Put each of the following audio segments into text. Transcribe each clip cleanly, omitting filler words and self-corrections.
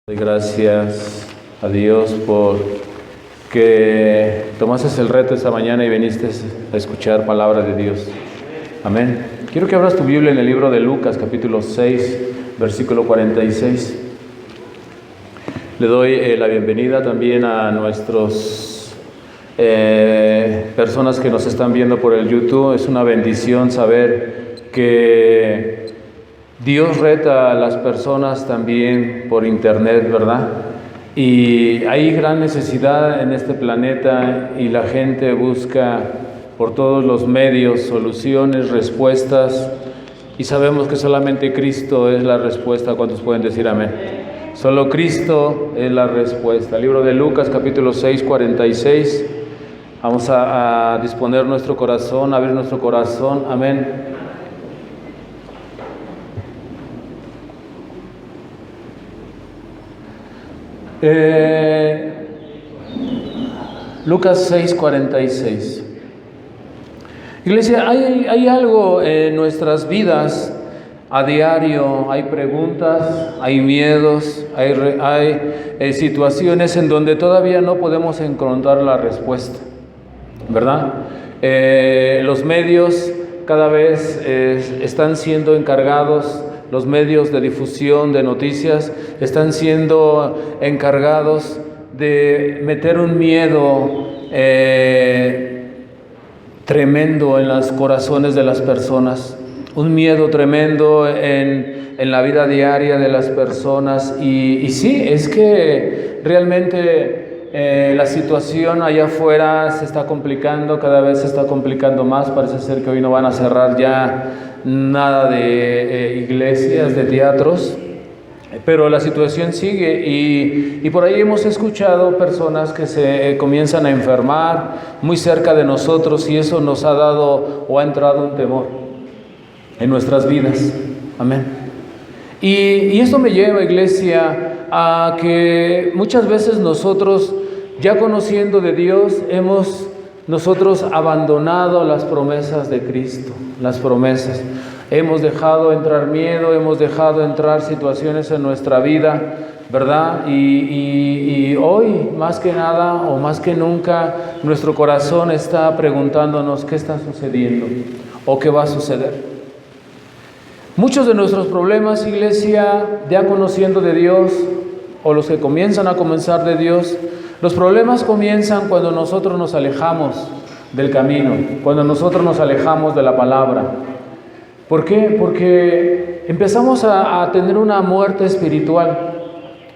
Doy gracias a Dios por que tomaste el reto esta mañana y viniste a escuchar palabra de Dios. Amén. Quiero que abras tu Biblia en el libro de Lucas, capítulo 6, versículo 46. Le doy la bienvenida también a nuestros personas que nos están viendo por el YouTube. Es una bendición saber que Dios reta a las personas también por internet, ¿verdad? Y hay gran necesidad en este planeta y la gente busca por todos los medios soluciones, respuestas, y sabemos que solamente Cristo es la respuesta. ¿Cuántos pueden decir amén? Solo Cristo es la respuesta. El libro de Lucas, capítulo 6, 46. Vamos a disponer nuestro corazón, a abrir nuestro corazón. Amén. Lucas 6:46. Iglesia, hay algo en nuestras vidas a diario, hay preguntas, hay miedos, hay situaciones en donde todavía no podemos encontrar la respuesta, ¿verdad? Los medios cada vez están siendo encargados. Los medios de difusión de noticias están siendo encargados de meter un miedo tremendo en los corazones de las personas, un miedo tremendo en la vida diaria de las personas. Y sí, es que realmente la situación allá afuera se está complicando, cada vez se está complicando más. Parece ser que hoy no van a cerrar ya nada de iglesias, de teatros, pero la situación sigue y por ahí hemos escuchado personas que se comienzan a enfermar muy cerca de nosotros, y eso nos ha dado o ha entrado un temor en nuestras vidas. Amén. Y esto me lleva, iglesia, a que muchas veces nosotros, ya conociendo de Dios, hemos nosotros abandonado las promesas de Cristo, las promesas. Hemos dejado entrar miedo, hemos dejado entrar situaciones en nuestra vida, ¿verdad? Y hoy, más que nada o más que nunca, nuestro corazón está preguntándonos qué está sucediendo o qué va a suceder. Muchos de nuestros problemas, iglesia, ya conociendo de Dios, o los que comienzan a comenzar de Dios, los problemas comienzan cuando nosotros nos alejamos del camino, cuando nosotros nos alejamos de la palabra. ¿Por qué? Porque empezamos a tener una muerte espiritual.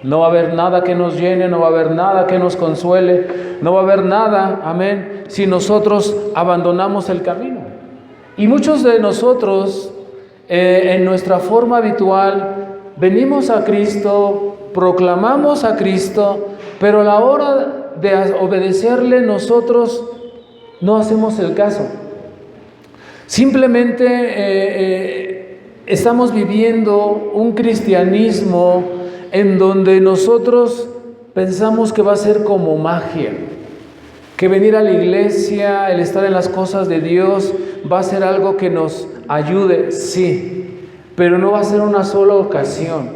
No va a haber nada que nos llene, no va a haber nada que nos consuele, no va a haber nada, amén, si nosotros abandonamos el camino. Y muchos de nosotros, en nuestra forma habitual, venimos a Cristo, proclamamos a Cristo, pero a la hora de obedecerle nosotros no hacemos el caso. Simplemente estamos viviendo un cristianismo en donde nosotros pensamos que va a ser como magia, que venir a la iglesia, el estar en las cosas de Dios, va a ser algo que nos ayude, sí, pero no va a ser una sola ocasión.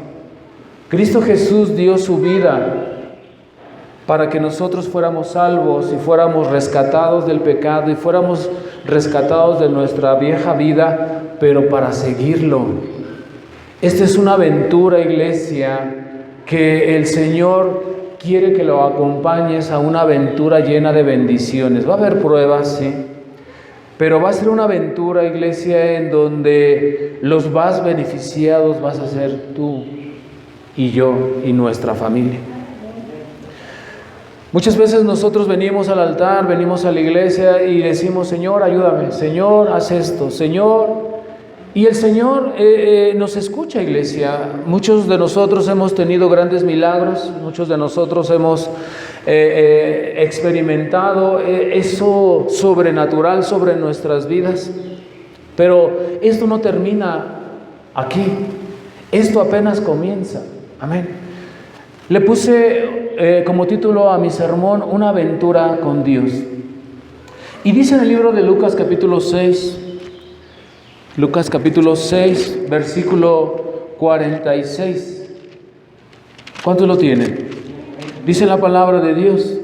Cristo Jesús dio su vida para que nosotros fuéramos salvos y fuéramos rescatados del pecado y fuéramos rescatados de nuestra vieja vida, pero para seguirlo. Esta es una aventura, iglesia, que el Señor quiere que lo acompañes a una aventura llena de bendiciones. Va a haber pruebas, sí, pero va a ser una aventura, iglesia, en donde los más beneficiados vas a ser tú y yo y nuestra familia. Muchas veces nosotros venimos al altar, venimos a la iglesia y decimos: Señor, ayúdame, Señor, haz esto, Señor. Y el Señor nos escucha, iglesia. Muchos de nosotros hemos tenido grandes milagros, muchos de nosotros hemos experimentado eso sobrenatural sobre nuestras vidas. Pero esto no termina aquí, esto apenas comienza. Amén. Le puse como título a mi sermón: una aventura con Dios. Y dice en el libro de Lucas capítulo 6, versículo 46. ¿Cuántos lo tienen? Dice la palabra de Dios.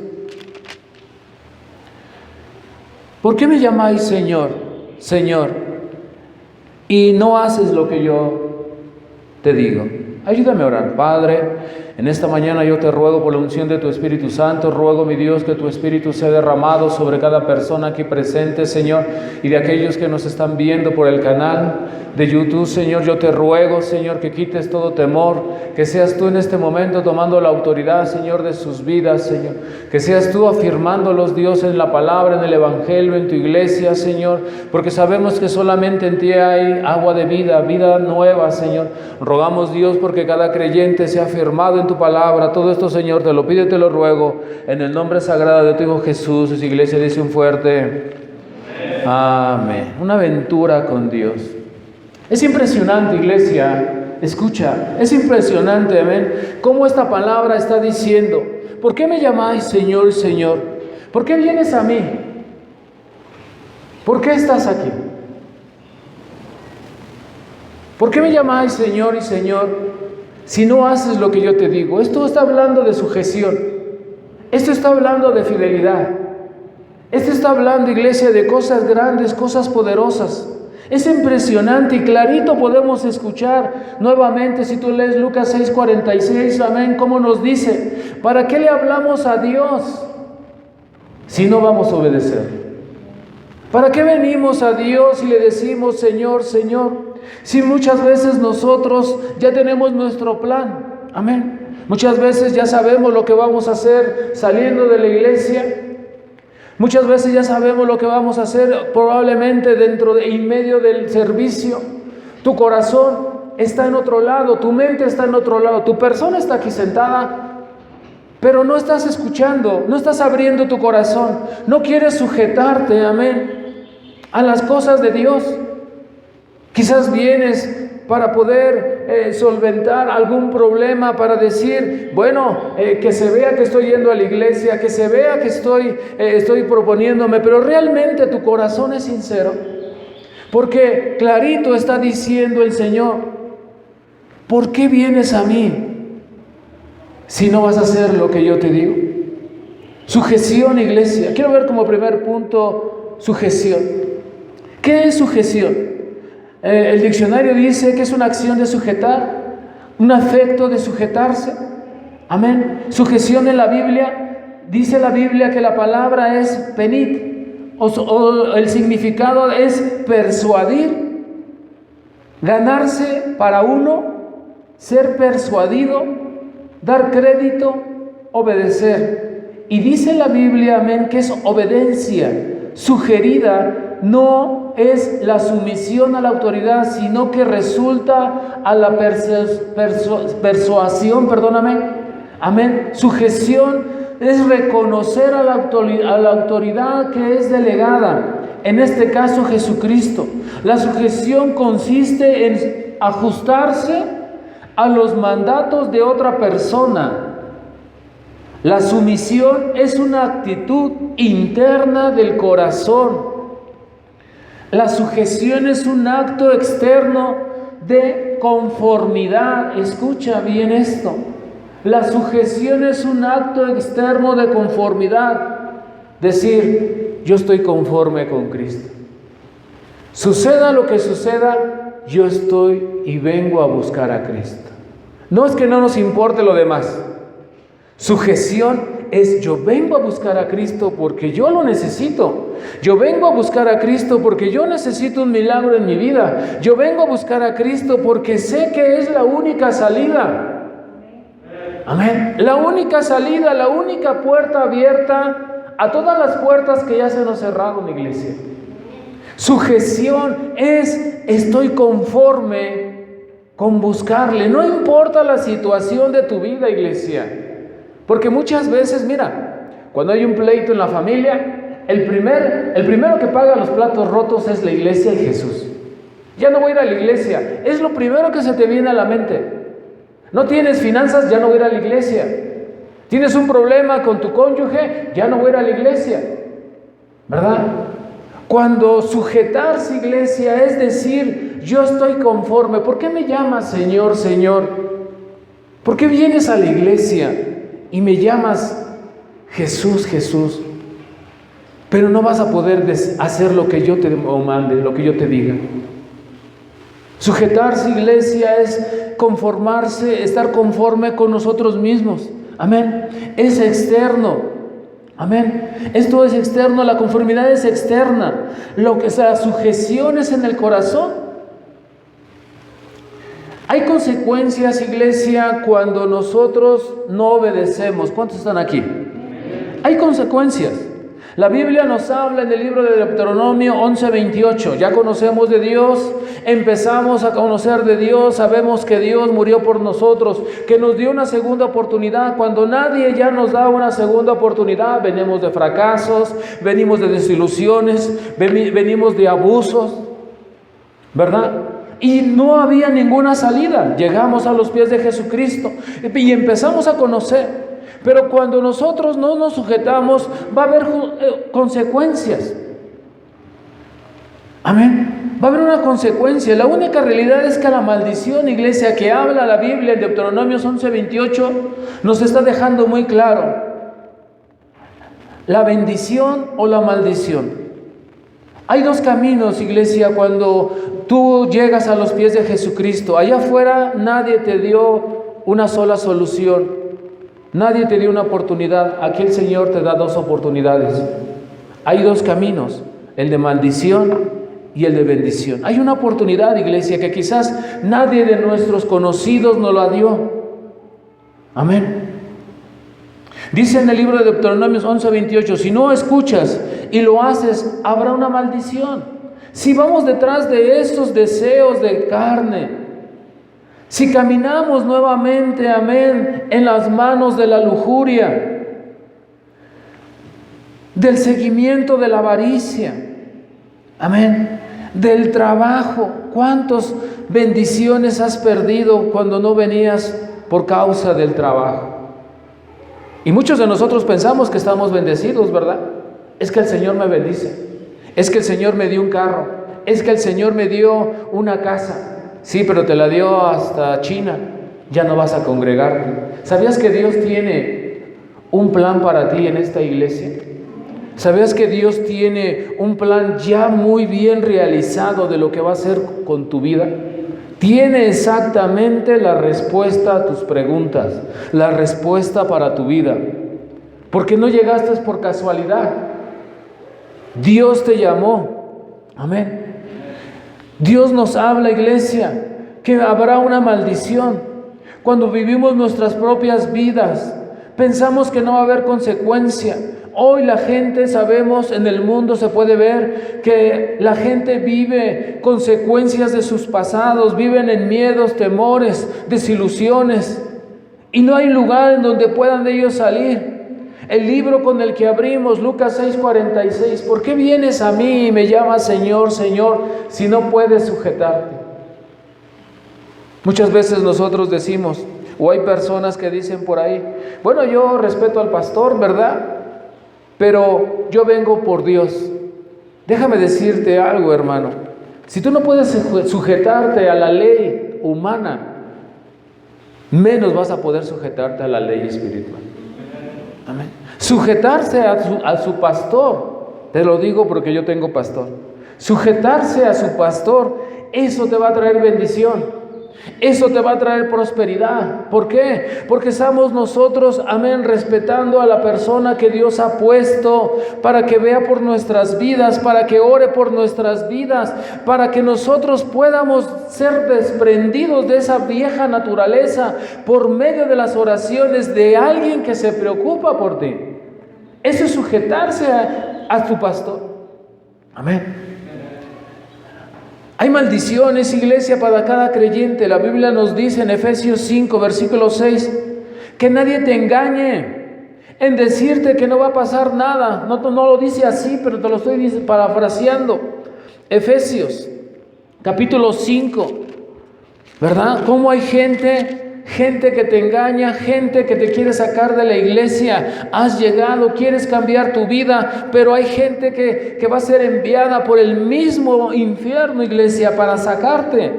¿Por qué me llamáis Señor, Señor, y no haces lo que yo te digo? Ayúdame a orar. Padre, en esta mañana yo te ruego por la unción de tu Espíritu Santo, ruego, mi Dios, que tu Espíritu sea derramado sobre cada persona aquí presente, Señor, y de aquellos que nos están viendo por el canal de YouTube, Señor. Yo te ruego, Señor, que quites todo temor, que seas tú en este momento tomando la autoridad, Señor, de sus vidas, Señor, que seas tú afirmándolos, Dios, en la palabra, en el Evangelio, en tu iglesia, Señor, porque sabemos que solamente en ti hay agua de vida, vida nueva, Señor. Rogamos, Dios, porque cada creyente sea afirmado en tu palabra. Todo esto, Señor, te lo pido y te lo ruego en el nombre sagrado de tu Hijo Jesús. Su iglesia dice un fuerte amén. Una aventura con Dios. Es impresionante, iglesia, escucha, es impresionante, amén, cómo esta palabra está diciendo: ¿por qué me llamáis Señor, Señor? ¿Por qué vienes a mí? ¿Por qué estás aquí? ¿Por qué me llamáis Señor y Señor si no haces lo que yo te digo? Esto está hablando de sujeción. Esto está hablando de fidelidad. Esto está hablando, iglesia, de cosas grandes, cosas poderosas. Es impresionante y clarito podemos escuchar nuevamente, si tú lees Lucas 6:46, amén, cómo nos dice: ¿para qué le hablamos a Dios si no vamos a obedecer? ¿Para qué venimos a Dios y le decimos Señor, Señor, si muchas veces nosotros ya tenemos nuestro plan? Amén. Muchas veces ya sabemos lo que vamos a hacer saliendo de la iglesia. Muchas veces ya sabemos lo que vamos a hacer probablemente dentro y medio del servicio. Tu corazón está en otro lado, tu mente está en otro lado, tu persona está aquí sentada, pero no estás escuchando, no estás abriendo tu corazón, no quieres sujetarte, amén, a las cosas de Dios. Quizás vienes para poder solventar algún problema, para decir, bueno, que se vea que estoy yendo a la iglesia, que se vea que estoy proponiéndome, pero realmente tu corazón es sincero, porque clarito está diciendo el Señor: ¿por qué vienes a mí si no vas a hacer lo que yo te digo? Sujeción, iglesia. Quiero ver como primer punto sujeción. ¿Qué es sujeción? El diccionario dice que es una acción de sujetar, un afecto de sujetarse. Amén. Sujeción en la Biblia, dice la Biblia que la palabra es penit, o el significado es persuadir, ganarse para uno, ser persuadido, dar crédito, obedecer. Y dice la Biblia, amén, que es obediencia sugerida. No es la sumisión a la autoridad, sino que resulta a la persuasión, amén. Sujeción es reconocer a la autoridad que es delegada, en este caso Jesucristo. La sujeción consiste en ajustarse a los mandatos de otra persona. La sumisión es una actitud interna del corazón. La sujeción es un acto externo de conformidad. Escucha bien esto. La sujeción es un acto externo de conformidad. Decir, yo estoy conforme con Cristo. Suceda lo que suceda, yo estoy y vengo a buscar a Cristo. No es que no nos importe lo demás. Sujeción es: yo vengo a buscar a Cristo porque yo lo necesito. Yo vengo a buscar a Cristo porque yo necesito un milagro en mi vida. Yo vengo a buscar a Cristo porque sé que es la única salida. Amén. La única salida, la única puerta abierta a todas las puertas que ya se nos cerraron, iglesia. Sujeción es: estoy conforme con buscarle. No importa la situación de tu vida, iglesia. Porque muchas veces, mira, cuando hay un pleito en la familia, el primero que paga los platos rotos es la iglesia y Jesús. Ya no voy a ir a la iglesia. Es lo primero que se te viene a la mente. No tienes finanzas, ya no voy a ir a la iglesia. Tienes un problema con tu cónyuge, ya no voy a ir a la iglesia. ¿Verdad? Cuando sujetarse, iglesia, es decir, yo estoy conforme. ¿Por qué me llamas Señor, Señor? ¿Por qué vienes a la iglesia y me llamas Jesús, Jesús, pero no vas a poder hacer lo que yo te mande, lo que yo te diga? Sujetarse, iglesia, es conformarse, estar conforme con nosotros mismos. Amén. Es externo. Amén. Esto es externo, la conformidad es externa. Lo que sea, sujeción es en el corazón. Hay consecuencias, iglesia, cuando nosotros no obedecemos. ¿Cuántos están aquí? Hay consecuencias. La Biblia nos habla en el libro de Deuteronomio 11:28. Ya conocemos de Dios, empezamos a conocer de Dios, sabemos que Dios murió por nosotros, que nos dio una segunda oportunidad. Cuando nadie ya nos da una segunda oportunidad, venimos de fracasos, venimos de desilusiones, venimos de abusos, ¿verdad? Y no había ninguna salida. Llegamos a los pies de Jesucristo y empezamos a conocer. Pero cuando nosotros no nos sujetamos, va a haber consecuencias. Amén. Va a haber una consecuencia. La única realidad es que la maldición, iglesia, que habla la Biblia en Deuteronomio 11:28, nos está dejando muy claro la bendición o la maldición. Hay dos caminos, iglesia, cuando tú llegas a los pies de Jesucristo. Allá afuera nadie te dio una sola solución. Nadie te dio una oportunidad. Aquí el Señor te da dos oportunidades. Hay dos caminos, el de maldición y el de bendición. Hay una oportunidad, iglesia, que quizás nadie de nuestros conocidos nos la dio. Amén. Dice en el libro de Deuteronomio 11:28, si no escuchas y lo haces, habrá una maldición. Si vamos detrás de estos deseos de carne, si caminamos nuevamente, amén, en las manos de la lujuria, del seguimiento de la avaricia, amén, del trabajo. ¿Cuántas bendiciones has perdido cuando no venías por causa del trabajo? Y muchos de nosotros pensamos que estamos bendecidos, ¿verdad? Es que el Señor me bendice, es que el Señor me dio un carro, es que el Señor me dio una casa. Sí, pero te la dio hasta China, ya no vas a congregarte. ¿Sabías que Dios tiene un plan para ti en esta iglesia? ¿Sabías que Dios tiene un plan ya muy bien realizado de lo que va a hacer con tu vida? Tiene exactamente la respuesta a tus preguntas, la respuesta para tu vida. Porque no llegaste por casualidad. Dios te llamó. Amén. Dios nos habla, iglesia, que habrá una maldición. Cuando vivimos nuestras propias vidas, pensamos que no va a haber consecuencia. Hoy la gente, sabemos, en el mundo se puede ver que la gente vive consecuencias de sus pasados, viven en miedos, temores, desilusiones, y no hay lugar en donde puedan de ellos salir. El libro con el que abrimos, Lucas 6:46, ¿por qué vienes a mí y me llamas Señor, Señor, si no puedes sujetarte? Muchas veces nosotros decimos, o hay personas que dicen por ahí, bueno, yo respeto al pastor, ¿verdad? Pero yo vengo por Dios. Déjame decirte algo, hermano. Si tú no puedes sujetarte a la ley humana, menos vas a poder sujetarte a la ley espiritual. Amén. Sujetarse a su pastor, te lo digo porque yo tengo pastor. Sujetarse a su pastor, eso te va a traer bendición. Eso te va a traer prosperidad. ¿Por qué? Porque estamos nosotros, amén, respetando a la persona que Dios ha puesto para que vea por nuestras vidas, para que ore por nuestras vidas, para que nosotros podamos ser desprendidos de esa vieja naturaleza por medio de las oraciones de alguien que se preocupa por ti. Eso es sujetarse a tu pastor. Amén. Hay maldiciones, iglesia, para cada creyente. La Biblia nos dice en Efesios 5, versículo 6, que nadie te engañe en decirte que no va a pasar nada. No lo dice así, pero te lo estoy parafraseando. Efesios, capítulo 5, ¿verdad? ¿Cómo hay gente que te engaña, gente que te quiere sacar de la iglesia? Has llegado, quieres cambiar tu vida, pero hay gente que va a ser enviada por el mismo infierno, iglesia, para sacarte.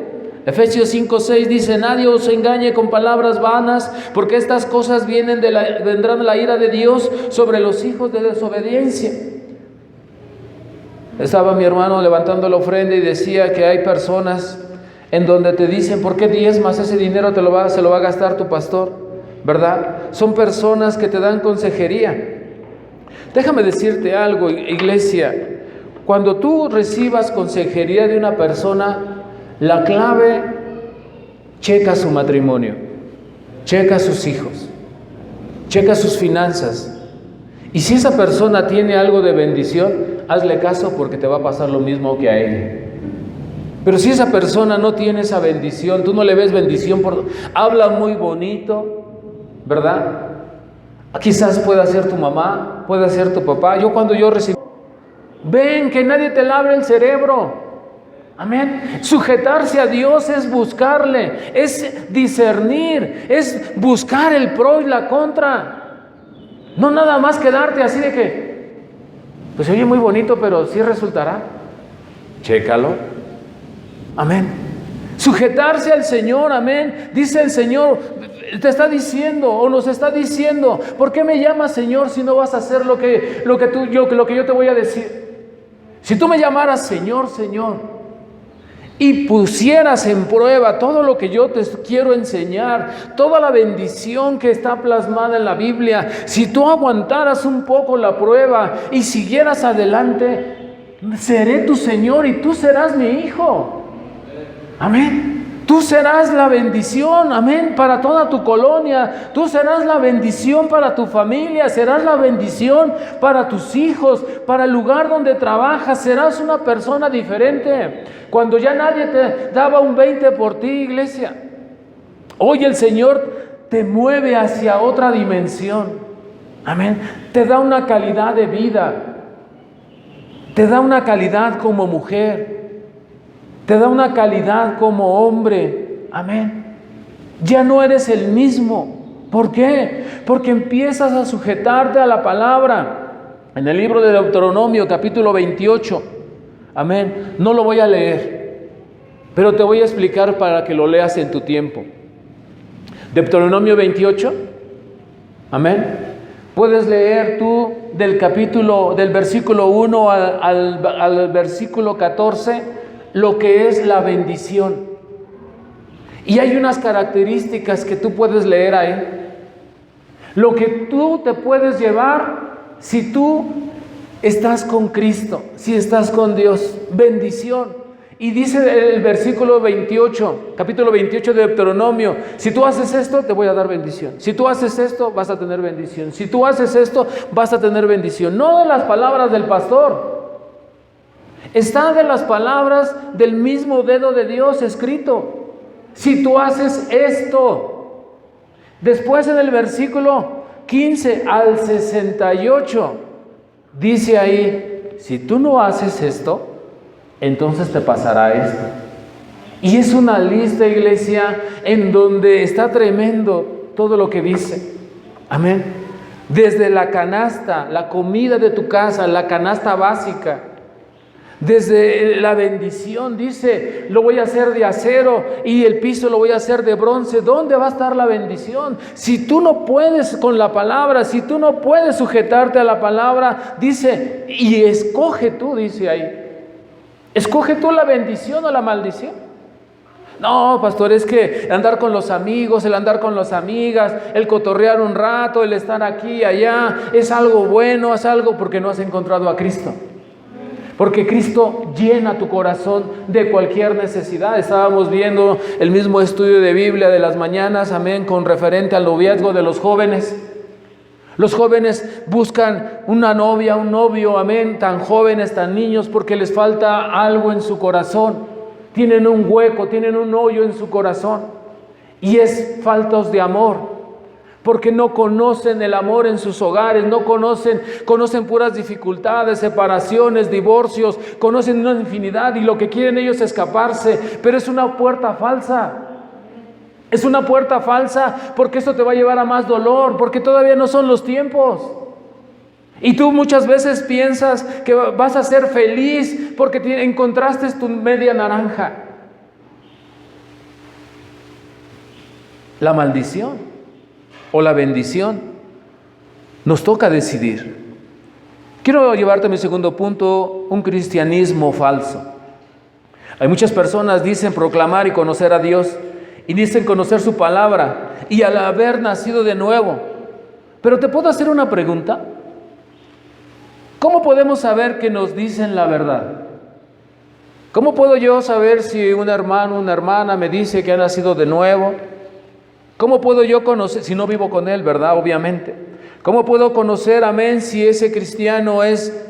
Efesios 5:6 dice: nadie os engañe con palabras vanas, porque estas cosas vendrán la ira de Dios sobre los hijos de desobediencia. Estaba mi hermano levantando la ofrenda y decía que hay personas en donde te dicen: ¿por qué diezmas? Ese dinero se lo va a gastar tu pastor, ¿verdad? Son personas que te dan consejería. Déjame decirte algo, iglesia. Cuando tú recibas consejería de una persona, la clave: checa su matrimonio, checa sus hijos, checa sus finanzas. Y si esa persona tiene algo de bendición, hazle caso, porque te va a pasar lo mismo que a él. Pero si esa persona no tiene esa bendición, tú no le ves bendición, habla muy bonito, ¿verdad? Quizás pueda ser tu mamá, pueda ser tu papá. Cuando yo recibí, ven, que nadie te lave el cerebro. Amén. Sujetarse a Dios es buscarle, es discernir, es buscar el pro y la contra. No nada más quedarte así de que, pues se oye muy bonito, pero sí resultará. Chécalo. Amén. Sujetarse al Señor, amén. Dice el Señor, te está diciendo, o nos está diciendo: ¿por qué me llamas Señor si no vas a hacer lo que yo te voy a decir? Si tú me llamaras Señor, Señor, y pusieras en prueba todo lo que yo te quiero enseñar, toda la bendición que está plasmada en la Biblia, si tú aguantaras un poco la prueba y siguieras adelante, seré tu Señor y tú serás mi hijo. Amén. Tú serás la bendición, amén, para toda tu colonia. Tú serás la bendición para tu familia, serás la bendición para tus hijos, para el lugar donde trabajas. Serás una persona diferente. Cuando ya nadie te daba un 20 por ti, iglesia, hoy el Señor te mueve hacia otra dimensión. Amén. Te da una calidad de vida, te da una calidad como mujer, te da una calidad como hombre. Amén. Ya no eres el mismo. ¿Por qué? Porque empiezas a sujetarte a la palabra. En el libro de Deuteronomio, capítulo 28. Amén. No lo voy a leer, pero te voy a explicar para que lo leas en tu tiempo. Deuteronomio 28. Amén. Puedes leer tú del versículo 1 al versículo 14. Lo que es la bendición. Y hay unas características que tú puedes leer ahí. Lo que tú te puedes llevar si tú estás con Cristo, si estás con Dios. Bendición. Y dice el versículo 28, capítulo 28 de Deuteronomio: si tú haces esto, te voy a dar bendición. Si tú haces esto, vas a tener bendición. Si tú haces esto, vas a tener bendición. No de las palabras del pastor. Está de las palabras del mismo dedo de Dios escrito: si tú haces esto. Después en el versículo 15 al 68 dice ahí: si tú no haces esto, entonces te pasará esto. Y es una lista, iglesia, en donde está tremendo todo lo que dice. Amén. Desde la canasta, la comida de tu casa, la canasta básica. Desde la bendición, dice: lo voy a hacer de acero y el piso lo voy a hacer de bronce. ¿Dónde va a estar la bendición? Si tú no puedes con la palabra, si tú no puedes sujetarte a la palabra, dice, y escoge tú, dice ahí. Escoge tú la bendición o la maldición. No, pastor, es que andar con los amigos, el andar con las amigas, el cotorrear un rato, el estar aquí y allá, es algo bueno, es algo porque no has encontrado a Cristo. Porque Cristo llena tu corazón de cualquier necesidad. Estábamos viendo el mismo estudio de Biblia de las mañanas, amén, con referente al noviazgo de los jóvenes. Los jóvenes buscan una novia, un novio, amén, tan jóvenes, tan niños, porque les falta algo en su corazón. Tienen un hueco, tienen un hoyo en su corazón. Y es faltos de amor. Porque no conocen el amor en sus hogares, no conocen puras dificultades, separaciones, divorcios, conocen una infinidad y lo que quieren ellos es escaparse, pero es una puerta falsa. Es una puerta falsa porque esto te va a llevar a más dolor, porque todavía no son los tiempos. Y tú muchas veces piensas que vas a ser feliz porque encontraste tu media naranja. la maldición o la bendición. Nos toca decidir. Quiero llevarte a mi segundo punto, un cristianismo falso. Hay muchas personas dicen proclamar y conocer a Dios, y dicen conocer su palabra, y al haber nacido de nuevo. Pero te puedo hacer una pregunta. ¿Cómo podemos saber que nos dicen la verdad? ¿Cómo puedo yo saber si un hermano, una hermana me dice que ha nacido de nuevo? ¿Cómo puedo yo conocer, si no vivo con él, verdad? Obviamente. ¿Cómo puedo conocer, amén, si ese cristiano es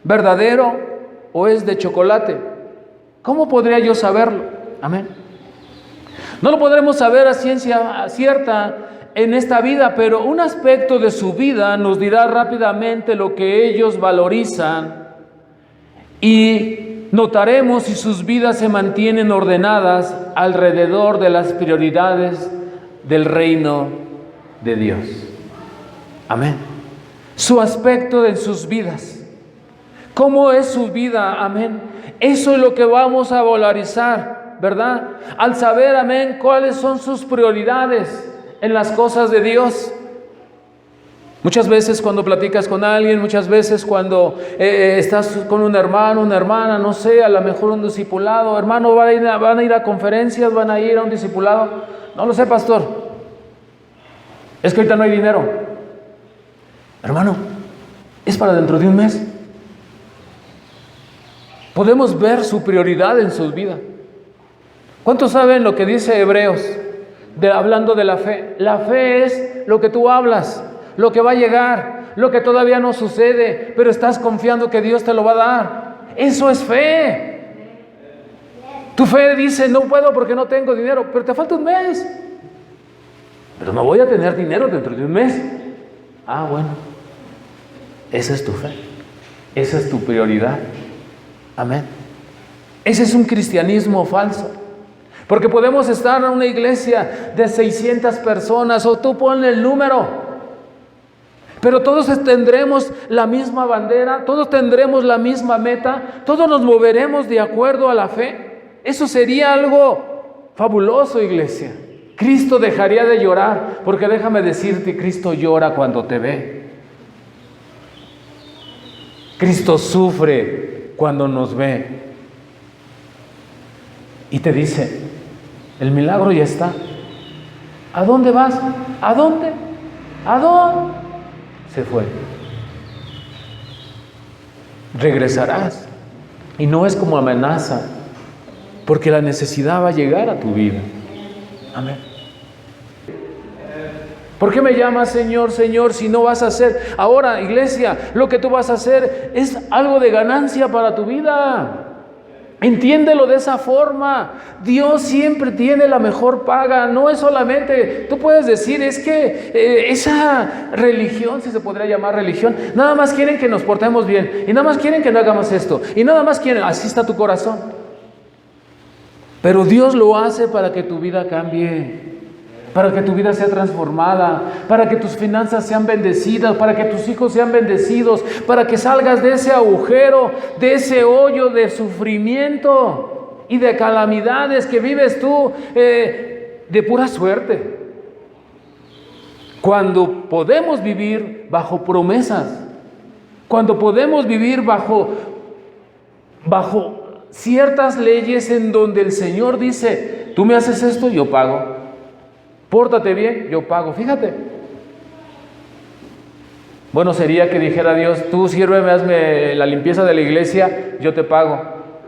verdadero o es de chocolate? ¿Cómo podría yo saberlo? Amén. No lo podremos saber a ciencia cierta en esta vida, pero un aspecto de su vida nos dirá rápidamente lo que ellos valorizan, y notaremos si sus vidas se mantienen ordenadas alrededor de las prioridades del reino de Dios. Amén. Su aspecto en sus vidas. ¿Cómo es su vida? Amén. Eso es lo que vamos a valorizar, ¿verdad? Al saber, amén, cuáles son sus prioridades en las cosas de Dios. Muchas veces cuando platicas con alguien, muchas veces cuando estás con un hermano, una hermana, no sé, a lo mejor un discipulado, hermano, van a ir a conferencias, van a ir a un discipulado. No lo sé, pastor. Es que ahorita no hay dinero. Hermano, es para dentro de un mes. Podemos ver su prioridad en su vida. ¿Cuántos saben lo que dice Hebreos? Hablando de la fe. La fe es lo que tú hablas, lo que va a llegar, lo que todavía no sucede, pero estás confiando que Dios te lo va a dar. Eso es fe. Tu fe dice, no puedo porque no tengo dinero, pero te falta un mes. Pero no voy a tener dinero dentro de un mes. Ah, bueno. Esa es tu fe. Esa es tu prioridad. Amén. Ese es un cristianismo falso. Porque podemos estar en una iglesia de 600 personas, o tú ponle el número, pero todos tendremos la misma bandera, todos tendremos la misma meta, todos nos moveremos de acuerdo a la fe. Eso sería algo fabuloso, iglesia. Cristo dejaría de llorar, porque déjame decirte, Cristo llora cuando te ve. Cristo sufre cuando nos ve y te dice, el milagro ya está. ¿A dónde vas? ¿A dónde? ¿A dónde? Se fue. Regresarás. Y no es como amenaza, porque la necesidad va a llegar a tu vida. Amén. ¿Por qué me llamas Señor, Señor, si no vas a hacer? Ahora, iglesia, lo que tú vas a hacer es algo de ganancia para tu vida. Entiéndelo de esa forma. Dios siempre tiene la mejor paga. No es solamente, tú puedes decir, es que esa religión, si se podría llamar religión, nada más quieren que nos portemos bien, y nada más quieren que no hagamos esto, y nada más quieren, así está tu corazón. Pero Dios lo hace para que tu vida cambie, para que tu vida sea transformada, para que tus finanzas sean bendecidas, para que tus hijos sean bendecidos, para que salgas de ese agujero, de ese hoyo de sufrimiento y de calamidades que vives tú de pura suerte. Cuando podemos vivir bajo promesas, cuando podemos vivir bajo ciertas leyes en donde el Señor dice, tú me haces esto, yo pago. Pórtate bien, yo pago. Fíjate. Bueno, sería que dijera Dios, tú sírveme, hazme la limpieza de la iglesia, yo te pago.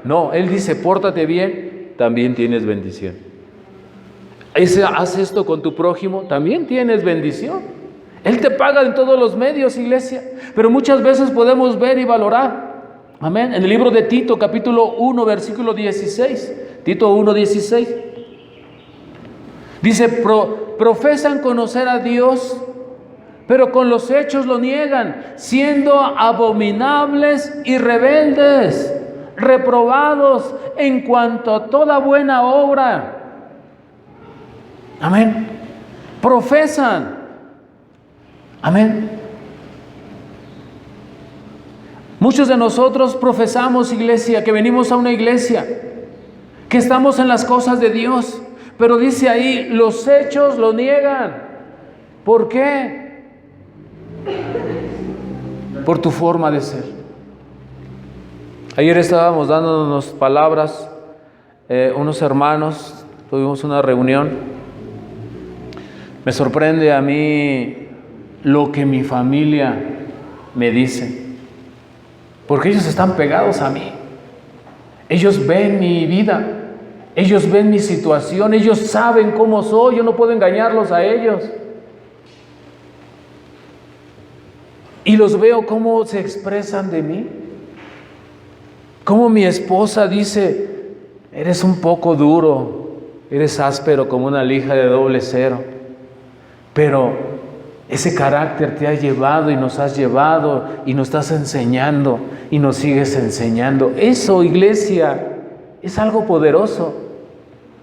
No, Él dice, pórtate bien, también tienes bendición. Haz esto con tu prójimo, también tienes bendición. Él te paga en todos los medios, iglesia. Pero muchas veces podemos ver y valorar. Amén. En el libro de Tito, capítulo 1, versículo 16. Tito 1, 16. Dice, profesan conocer a Dios, pero con los hechos lo niegan, siendo abominables y rebeldes, reprobados en cuanto a toda buena obra. Amén. Profesan. Amén. Muchos de nosotros profesamos, iglesia, que venimos a una iglesia, que estamos en las cosas de Dios, Pero dice ahí, los hechos lo niegan. ¿Por qué? Por tu forma de ser. Ayer estábamos dándonos palabras, unos hermanos, tuvimos una reunión. Me sorprende a mí lo que mi familia me dice, porque ellos están pegados a mí. Ellos ven mi vida, ellos ven mi situación, ellos saben cómo soy, yo no puedo engañarlos a ellos. Y los veo cómo se expresan de mí. Cómo mi esposa dice, eres un poco duro, eres áspero como una lija de doble cero. Pero ese carácter te ha llevado y nos has llevado y nos estás enseñando y nos sigues enseñando. Eso, iglesia, es algo poderoso.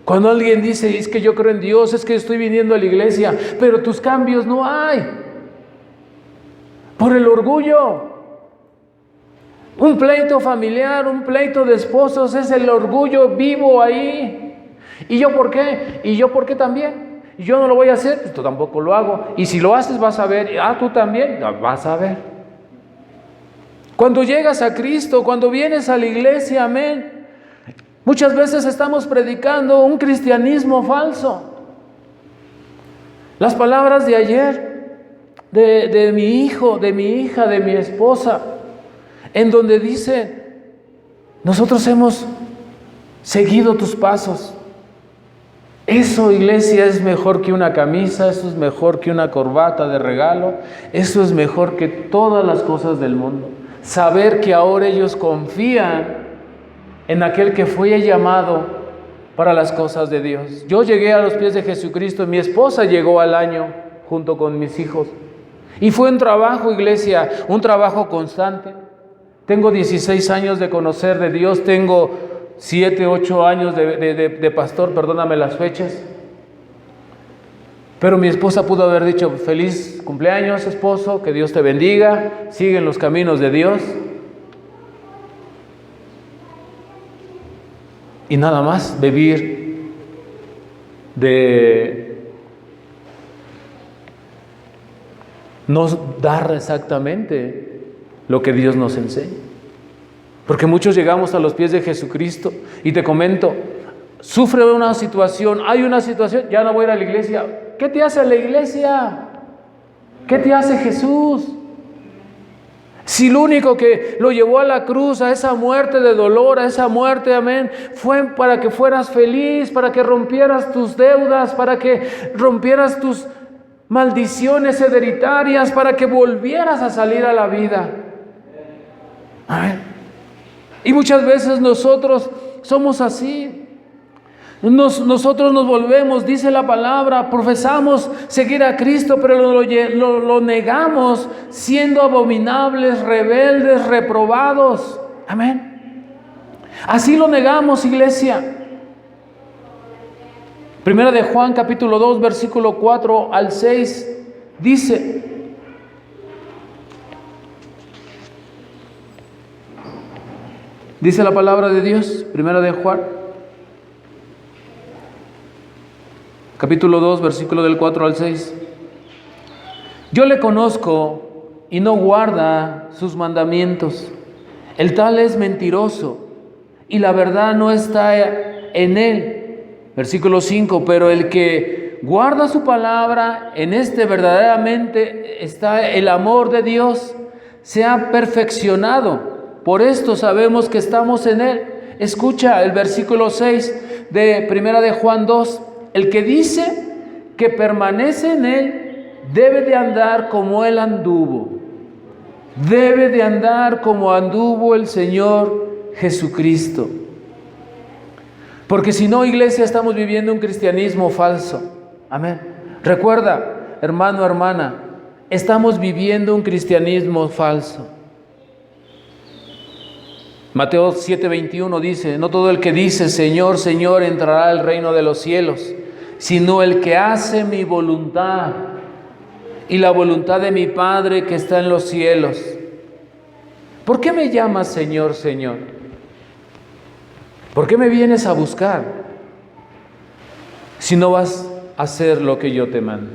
Cuando alguien dice, es que yo creo en Dios, es que estoy viniendo a la iglesia, pero tus cambios no hay. Por el orgullo. Un pleito familiar, un pleito de esposos, es el orgullo vivo ahí. ¿Y yo por qué? ¿Y yo por qué también? Yo no lo voy a hacer, pues tú tampoco lo hago. Y si lo haces vas a ver, tú también, vas a ver. Cuando llegas a Cristo, cuando vienes a la iglesia, amén. Muchas veces estamos predicando un cristianismo falso. Las palabras de ayer, de mi hijo, de mi hija, de mi esposa, en donde dice, nosotros hemos seguido tus pasos. Eso, iglesia, es mejor que una camisa, eso es mejor que una corbata de regalo, eso es mejor que todas las cosas del mundo. Saber que ahora ellos confían en aquel que fue llamado para las cosas de Dios. Yo llegué a los pies de Jesucristo, mi esposa llegó al año junto con mis hijos. Y fue un trabajo, iglesia, un trabajo constante. Tengo 16 años de conocer de Dios, tengo 7, 8 años de pastor, perdóname las fechas. Pero mi esposa pudo haber dicho, feliz cumpleaños, esposo, que Dios te bendiga, sigue en los caminos de Dios. Y nada más vivir de no dar exactamente lo que Dios nos enseña. Porque muchos llegamos a los pies de Jesucristo y te comento, sufre una situación, hay una situación, ya no voy a ir a la iglesia. ¿Qué te hace la iglesia? ¿Qué te hace Jesús? Si lo único que lo llevó a la cruz, a esa muerte de dolor, a esa muerte, amén, fue para que fueras feliz, para que rompieras tus deudas, para que rompieras tus maldiciones hereditarias, para que volvieras a salir a la vida. Amén. Y muchas veces nosotros somos así. Nosotros nos volvemos, dice la palabra, profesamos seguir a Cristo, pero lo negamos, siendo abominables, rebeldes, reprobados. Amén. Así lo negamos, iglesia. Primera de Juan, capítulo 2, versículo 4 al 6, dice: dice la palabra de Dios, Primera de Juan, capítulo 2, versículo del 4 al 6. Yo le conozco y no guarda sus mandamientos. El tal es mentiroso y la verdad no está en él. Versículo 5, pero el que guarda su palabra, en este verdaderamente está el amor de Dios, se ha perfeccionado. Por esto sabemos que estamos en él. Escucha el versículo 6 de Primera de Juan 2. El que dice que permanece en él debe de andar como él anduvo. Debe de andar como anduvo el Señor Jesucristo. Porque si no, iglesia, estamos viviendo un cristianismo falso. Amén. Recuerda, hermano, hermana, estamos viviendo un cristianismo falso. Mateo 7:21 dice: no todo el que dice Señor, Señor entrará al reino de los cielos, sino el que hace mi voluntad y la voluntad de mi Padre que está en los cielos. ¿Por qué me llamas Señor, Señor? ¿Por qué me vienes a buscar? si no vas a hacer lo que yo te mando.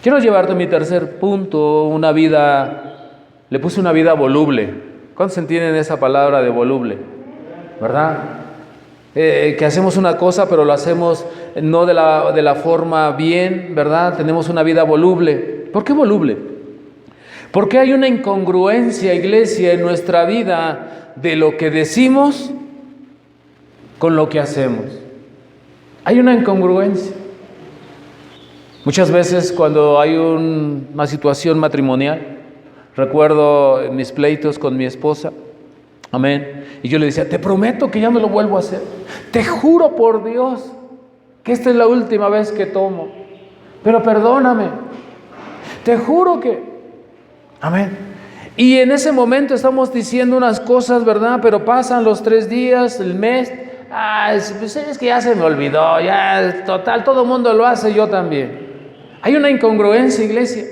Quiero llevarte a mi tercer punto, una vida, le puse una vida voluble. ¿Cuántos entienden esa palabra de voluble? ¿Verdad? Que hacemos una cosa, pero lo hacemos no de la forma bien, ¿verdad? Tenemos una vida voluble. ¿Por qué voluble? Porque hay una incongruencia, iglesia, en nuestra vida de lo que decimos con lo que hacemos. Hay una incongruencia. Muchas veces cuando hay una situación matrimonial, recuerdo mis pleitos con mi esposa, amén, y yo le decía, te prometo que ya no lo vuelvo a hacer, te juro por Dios que esta es la última vez que tomo, pero perdóname, te juro que, amén. Y en ese momento estamos diciendo unas cosas, ¿verdad? Pero pasan los 3 días, el mes, es que ya se me olvidó, ya total, todo el mundo lo hace, yo también. Hay una incongruencia, iglesia.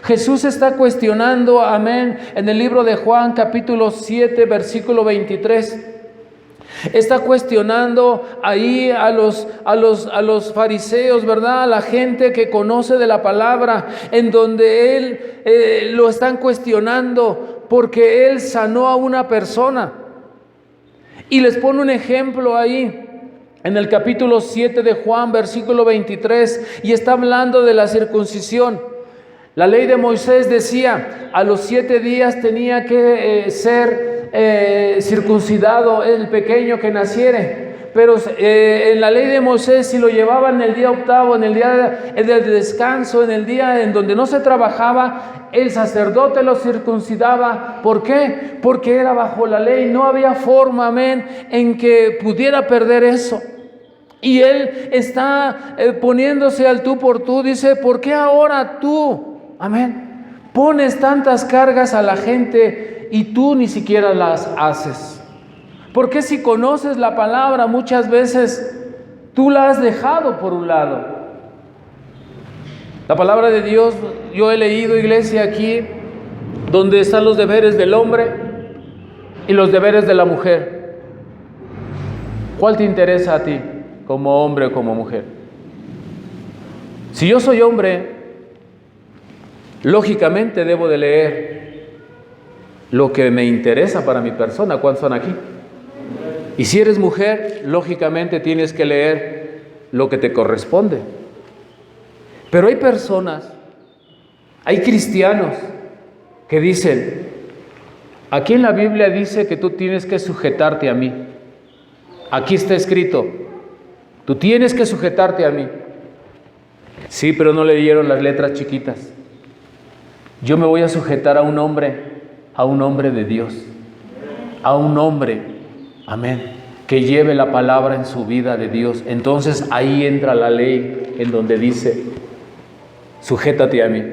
Jesús está cuestionando, amén, en el libro de Juan, capítulo 7, versículo 23. Está cuestionando ahí a los fariseos, ¿verdad? A la gente que conoce de la palabra, en donde él lo están cuestionando porque él sanó a una persona. Y les pone un ejemplo ahí. En el capítulo 7 de Juan, versículo 23, y está hablando de la circuncisión. La ley de Moisés decía, a los 7 días tenía que ser circuncidado el pequeño que naciere. Pero en la ley de Moisés, si lo llevaban en el día octavo, en el día del descanso, en el día en donde no se trabajaba, el sacerdote lo circuncidaba. ¿Por qué? Porque era bajo la ley, no había forma, amén, en que pudiera perder eso. Y él está poniéndose al tú por tú, dice, ¿por qué ahora tú, amén, pones tantas cargas a la gente y tú ni siquiera las haces? ¿Por qué si conoces la palabra muchas veces tú la has dejado por un lado? La palabra de Dios, yo he leído, iglesia, aquí, donde están los deberes del hombre y los deberes de la mujer. ¿Cuál te interesa a ti? Como hombre o como mujer. Si yo soy hombre, lógicamente debo de leer lo que me interesa para mi persona. ¿Cuántos son aquí? Y si eres mujer, lógicamente tienes que leer lo que te corresponde. Pero hay personas, hay cristianos que dicen, aquí en la Biblia dice que tú tienes que sujetarte a mí. Aquí está escrito, tú tienes que sujetarte a mí. Sí, pero no leyeron las letras chiquitas. Yo me voy a sujetar a un hombre de Dios, a un hombre, amén, que lleve la palabra en su vida de Dios. Entonces ahí entra la ley en donde dice, sujétate a mí.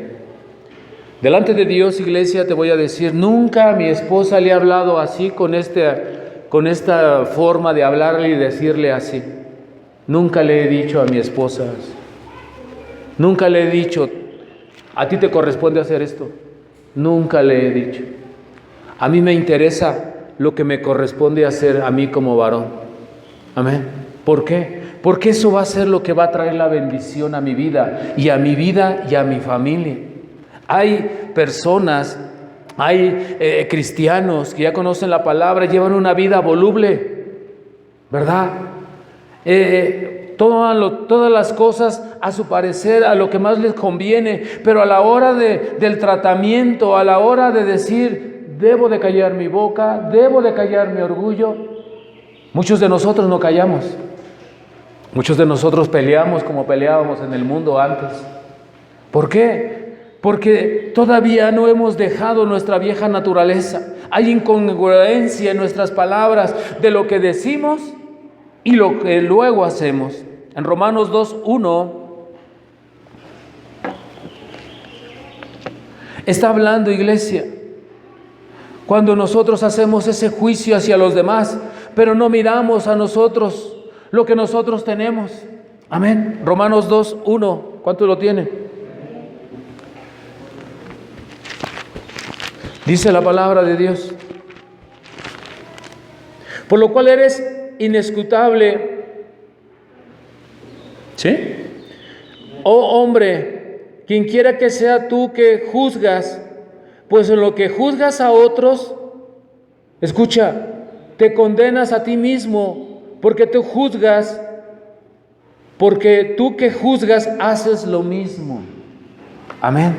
Delante de Dios, iglesia, te voy a decir, nunca a mi esposa le he hablado así, con esta forma de hablarle y decirle así. Nunca le he dicho a mi esposa, nunca le he dicho, a ti te corresponde hacer esto. Nunca le he dicho. A mí me interesa lo que me corresponde hacer a mí como varón. Amén. ¿Por qué? Porque eso va a ser lo que va a traer la bendición a mi vida y a mi familia. Hay personas, hay cristianos que ya conocen la palabra, llevan una vida voluble, ¿verdad? Todas las cosas a su parecer, a lo que más les conviene, pero a la hora del tratamiento, a la hora de decir, debo de callar mi boca, debo de callar mi orgullo, muchos de nosotros no callamos. Muchos de nosotros peleamos como peleábamos en el mundo antes. ¿Por qué? Porque todavía no hemos dejado nuestra vieja naturaleza. Hay incongruencia en nuestras palabras de lo que decimos y lo que luego hacemos. En Romanos 2:1 está hablando, iglesia, cuando nosotros hacemos ese juicio hacia los demás, pero no miramos a nosotros lo que nosotros tenemos. Amén. Romanos 2:1. ¿Cuánto lo tienen? Dice la palabra de Dios. Por lo cual eres inescrutable ¿Sí? Oh hombre, quien quiera que sea tú que juzgas, pues en lo que juzgas a otros, escucha, te condenas a ti mismo, porque tú que juzgas haces lo mismo. Amén.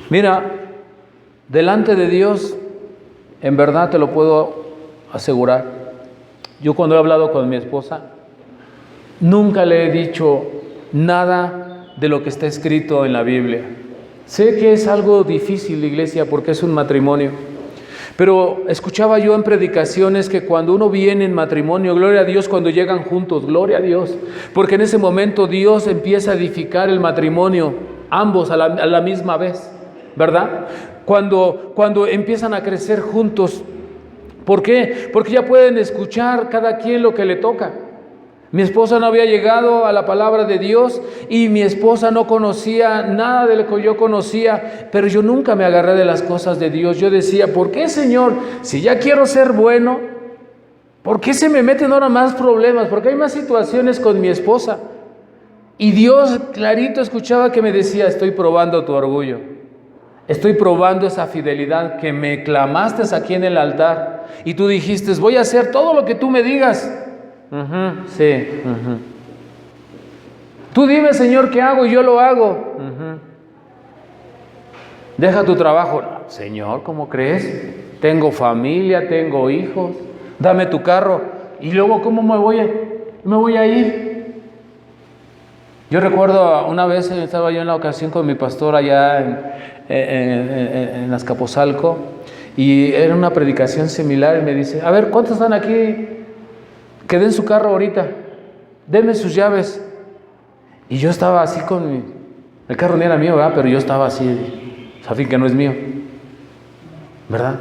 Mira, delante de Dios, en verdad te lo puedo asegurar. Yo cuando he hablado con mi esposa, nunca le he dicho nada de lo que está escrito en la Biblia. Sé que es algo difícil, iglesia, porque es un matrimonio. Pero escuchaba yo en predicaciones que cuando uno viene en matrimonio, gloria a Dios, cuando llegan juntos, gloria a Dios, porque en ese momento Dios empieza a edificar el matrimonio, ambos a la misma vez, ¿verdad? Cuando empiezan a crecer juntos. ¿Por qué? Porque ya pueden escuchar cada quien lo que le toca. Mi esposa no había llegado a la palabra de Dios y mi esposa no conocía nada de lo que yo conocía, pero yo nunca me agarré de las cosas de Dios. Yo decía, ¿por qué, Señor? Si ya quiero ser bueno, ¿por qué se me meten ahora más problemas? Porque hay más situaciones con mi esposa. Y Dios clarito escuchaba que me decía, estoy probando tu orgullo. Estoy probando esa fidelidad que me clamaste aquí en el altar. Y tú dijiste, voy a hacer todo lo que tú me digas. Sí. Tú dime, Señor, ¿qué hago? Y yo lo hago. Deja tu trabajo. Señor, ¿cómo crees? Tengo familia, tengo hijos. Dame tu carro. Y luego, ¿cómo me voy a ir? Yo recuerdo una vez estaba yo en la ocasión con mi pastor allá en Azcapotzalco, y era una predicación similar, y me dice, a ver, ¿cuántos están aquí que den su carro ahorita? Denme sus llaves. Y yo estaba así el carro ni era mío, ¿verdad? Pero yo estaba así, a fin que no es mío, ¿verdad?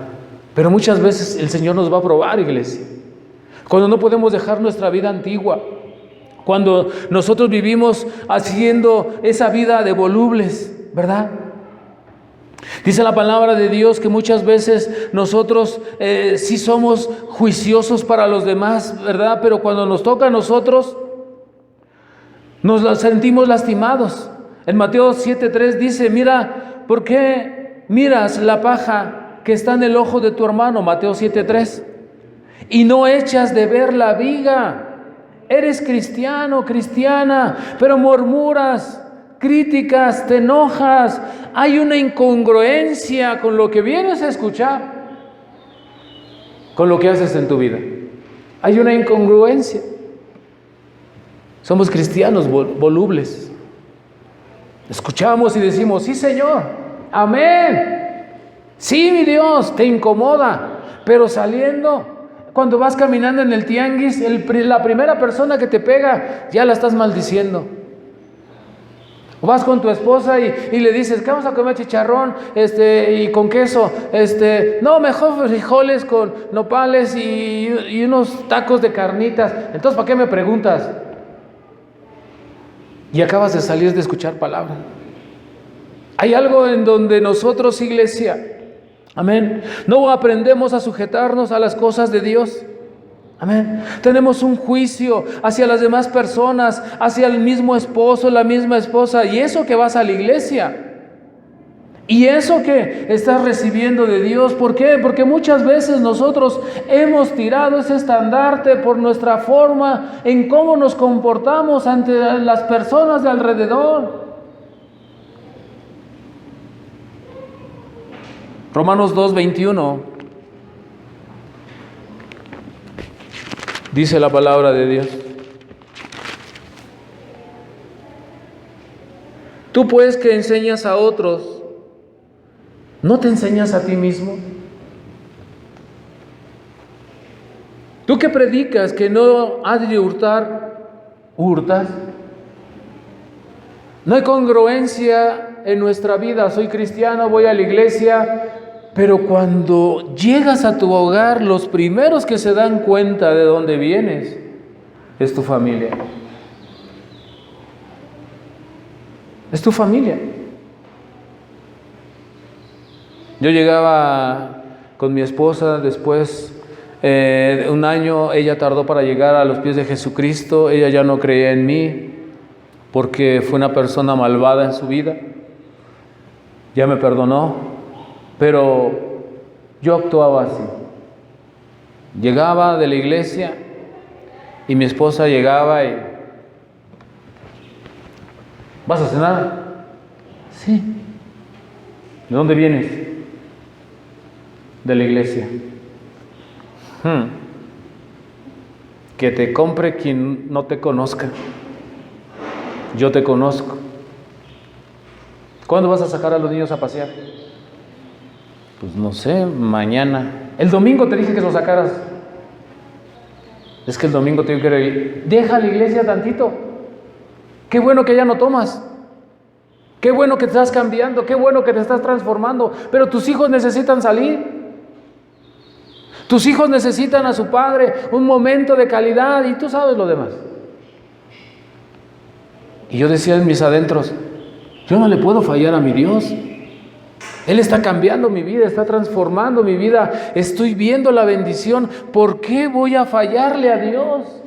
Pero muchas veces el Señor nos va a probar, iglesia, cuando no podemos dejar nuestra vida antigua, cuando nosotros vivimos haciendo esa vida de volubles, ¿verdad? Dice la palabra de Dios que muchas veces nosotros sí somos juiciosos para los demás, ¿verdad? Pero cuando nos toca a nosotros, nos sentimos lastimados. En Mateo 7:3 dice, mira, ¿por qué miras la paja que está en el ojo de tu hermano? Mateo 7:3. Y no echas de ver la viga. Eres cristiano, cristiana, pero murmuras, críticas, te enojas. Hay una incongruencia con lo que vienes a escuchar, con lo que haces en tu vida. Hay una incongruencia. Somos cristianos volubles. Escuchamos y decimos, sí, Señor, amén. Sí, mi Dios, te incomoda, pero saliendo, cuando vas caminando en el tianguis, la primera persona que te pega, ya la estás maldiciendo. O vas con tu esposa y le dices, ¿qué vamos a comer? Chicharrón y con queso. No, mejor frijoles con nopales y unos tacos de carnitas. Entonces, ¿para qué me preguntas? Y acabas de salir de escuchar palabra. Hay algo en donde nosotros, iglesia, amén, no aprendemos a sujetarnos a las cosas de Dios. Amén. Tenemos un juicio hacia las demás personas, hacia el mismo esposo, la misma esposa, y eso que vas a la iglesia. Y eso que estás recibiendo de Dios, ¿por qué? Porque muchas veces nosotros hemos tirado ese estandarte por nuestra forma en cómo nos comportamos ante las personas de alrededor. Romanos 2:21 dice la palabra de Dios. Tú pues que enseñas a otros, ¿no te enseñas a ti mismo? Tú que predicas que no has de hurtar, ¿hurtas? No hay congruencia en nuestra vida. Soy cristiano, voy a la iglesia, pero cuando llegas a tu hogar, los primeros que se dan cuenta de dónde vienes es tu familia. Es tu familia. Yo llegaba con mi esposa, después de un año ella tardó para llegar a los pies de Jesucristo, ella ya no creía en mí. porque fue una persona malvada en su vida. Ya me perdonó, pero yo actuaba así. Llegaba de la iglesia y mi esposa llegaba y... ¿Vas a cenar? Sí. ¿De dónde vienes? De la iglesia. Que te compre quien no te conozca. Yo te conozco. ¿Cuándo vas a sacar a los niños a pasear? Pues no sé, mañana. El domingo te dije que los sacaras. Es que el domingo tengo que ir a la iglesia. Deja la iglesia tantito. Qué bueno que ya no tomas. Qué bueno que te estás cambiando. Qué bueno que te estás transformando. Pero tus hijos necesitan salir. Tus hijos necesitan a su padre, un momento de calidad, y tú sabes lo demás. Y yo decía en mis adentros, yo no le puedo fallar a mi Dios. Él está cambiando mi vida, está transformando mi vida. Estoy viendo la bendición. ¿Por qué voy a fallarle a Dios?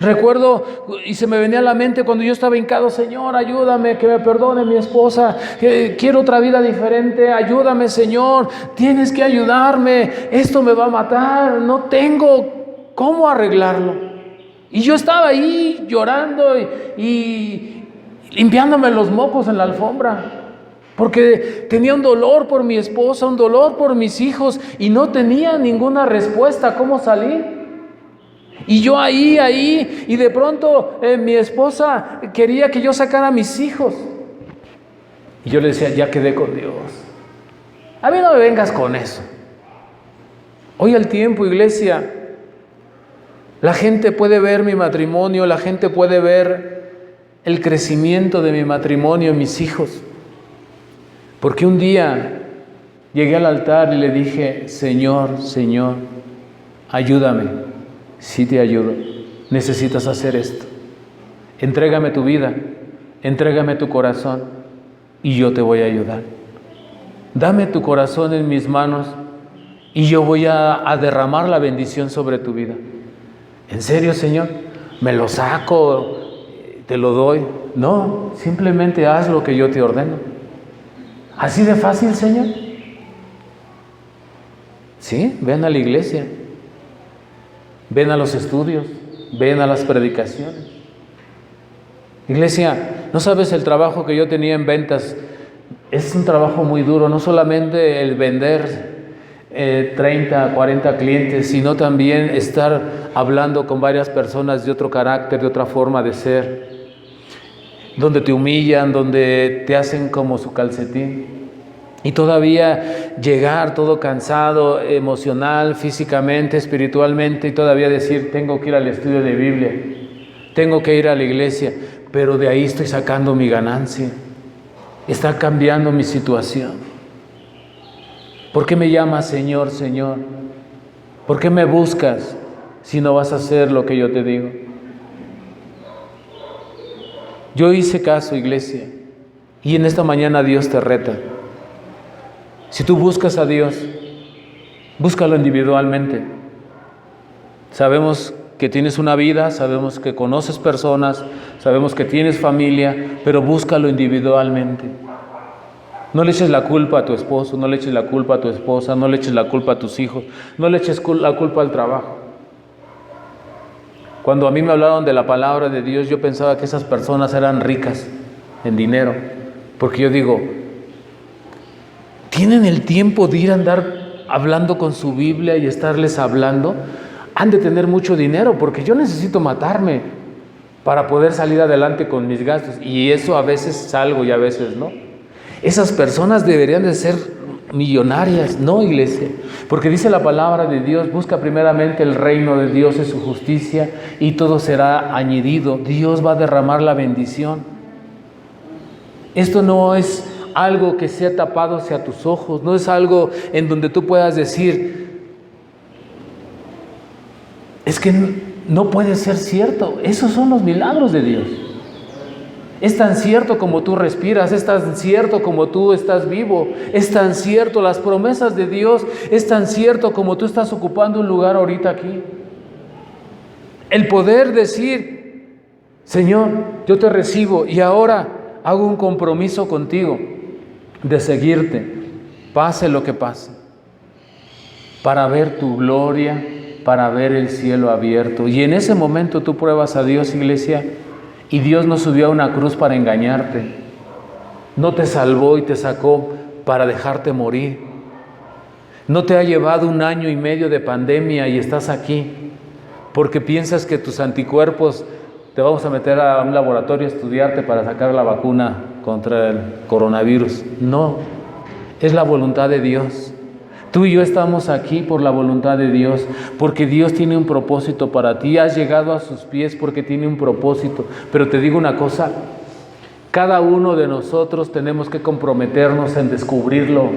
Recuerdo, y se me venía a la mente cuando yo estaba hincado: Señor, ayúdame, que me perdone mi esposa, que quiero otra vida diferente, ayúdame, Señor, tienes que ayudarme, esto me va a matar, no tengo cómo arreglarlo. Y yo estaba ahí llorando y limpiándome los mocos en la alfombra, porque tenía un dolor por mi esposa, un dolor por mis hijos, y no tenía ninguna respuesta cómo salir. Y yo ahí, y de pronto mi esposa quería que yo sacara a mis hijos. Y yo le decía: ya quedé con Dios. A mí no me vengas con eso. Hoy al tiempo, iglesia, la gente puede ver mi matrimonio, la gente puede ver el crecimiento de mi matrimonio, mis hijos. Porque un día llegué al altar y le dije: Señor, Señor, ayúdame. Sí te ayudo, necesitas hacer esto. Entrégame tu vida, entrégame tu corazón y yo te voy a ayudar. Dame tu corazón en mis manos y yo voy a derramar la bendición sobre tu vida. ¿En serio, Señor? ¿Me lo saco? ¿Te lo doy? No, simplemente haz lo que yo te ordeno. ¿Así de fácil, Señor? Sí, ven a la iglesia. Ven a los estudios, ven a las predicaciones. Iglesia, no sabes el trabajo que yo tenía en ventas. Es un trabajo muy duro, no solamente el vender 30, 40 clientes, sino también estar hablando con varias personas de otro carácter, de otra forma de ser, donde te humillan, donde te hacen como su calcetín. Y todavía llegar todo cansado, emocional, físicamente, espiritualmente, y todavía decir: tengo que ir al estudio de Biblia, tengo que ir a la iglesia, pero de ahí estoy sacando mi ganancia, está cambiando mi situación. ¿Por qué me llamas Señor, Señor? ¿Por qué me buscas si no vas a hacer lo que yo te digo? Yo hice caso, iglesia, y en esta mañana Dios te reta. Si tú buscas a Dios, búscalo individualmente. Sabemos que tienes una vida, sabemos que conoces personas, sabemos que tienes familia, pero búscalo individualmente. No le eches la culpa a tu esposo, no le eches la culpa a tu esposa, no le eches la culpa a tus hijos, no le eches la culpa al trabajo. Cuando a mí me hablaron de la palabra de Dios, yo pensaba que esas personas eran ricas en dinero, porque yo digo, ¿tienen el tiempo de ir a andar hablando con su Biblia y estarles hablando? Han de tener mucho dinero, porque yo necesito matarme para poder salir adelante con mis gastos, y eso a veces salgo y a veces no. Esas personas deberían de ser millonarias, ¿no, iglesia? Porque dice la palabra de Dios: busca primeramente el reino de Dios y su justicia, y todo será añadido. Dios va a derramar la bendición. Esto no es algo que sea tapado hacia tus ojos, no es algo en donde tú puedas decir: es que no puede ser cierto. Esos son los milagros de Dios. Es tan cierto como tú respiras, es tan cierto como tú estás vivo, es tan cierto las promesas de Dios, es tan cierto como tú estás ocupando un lugar ahorita aquí. El poder decir: Señor, yo te recibo y ahora hago un compromiso contigo de seguirte, pase lo que pase, para ver tu gloria, para ver el cielo abierto. Y en ese momento tú pruebas a Dios, iglesia, y Dios no subió a una cruz para engañarte, no te salvó y te sacó para dejarte morir, no te ha llevado 1 año y medio de pandemia y estás aquí porque piensas que tus anticuerpos te vamos a meter a un laboratorio a estudiarte para sacar la vacuna contra el coronavirus. No, es la voluntad de Dios. Tú y yo estamos aquí por la voluntad de Dios, porque Dios tiene un propósito para ti. Has llegado a sus pies porque tiene un propósito. Pero te digo una cosa, cada uno de nosotros tenemos que comprometernos en descubrirlo.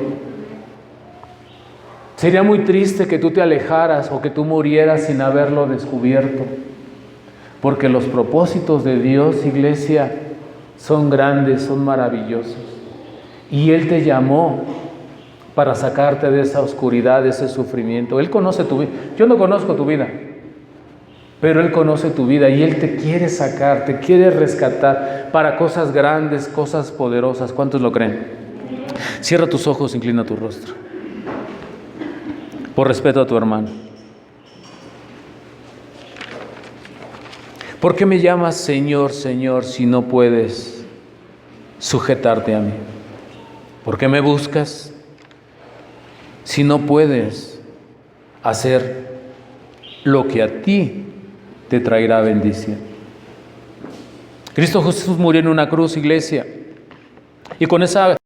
Sería muy triste que tú te alejaras o que tú murieras sin haberlo descubierto. Porque los propósitos de Dios, iglesia, son grandes, son maravillosos. Y Él te llamó para sacarte de esa oscuridad, de ese sufrimiento. Él conoce tu vida. Yo no conozco tu vida, pero Él conoce tu vida y Él te quiere sacar, te quiere rescatar para cosas grandes, cosas poderosas. ¿Cuántos lo creen? Cierra tus ojos, inclina tu rostro. Por respeto a tu hermano. ¿Por qué me llamas Señor, Señor, si no puedes sujetarte a mí? ¿Por qué me buscas si no puedes hacer lo que a ti te traerá bendición? Cristo Jesús murió en una cruz, iglesia, y con esa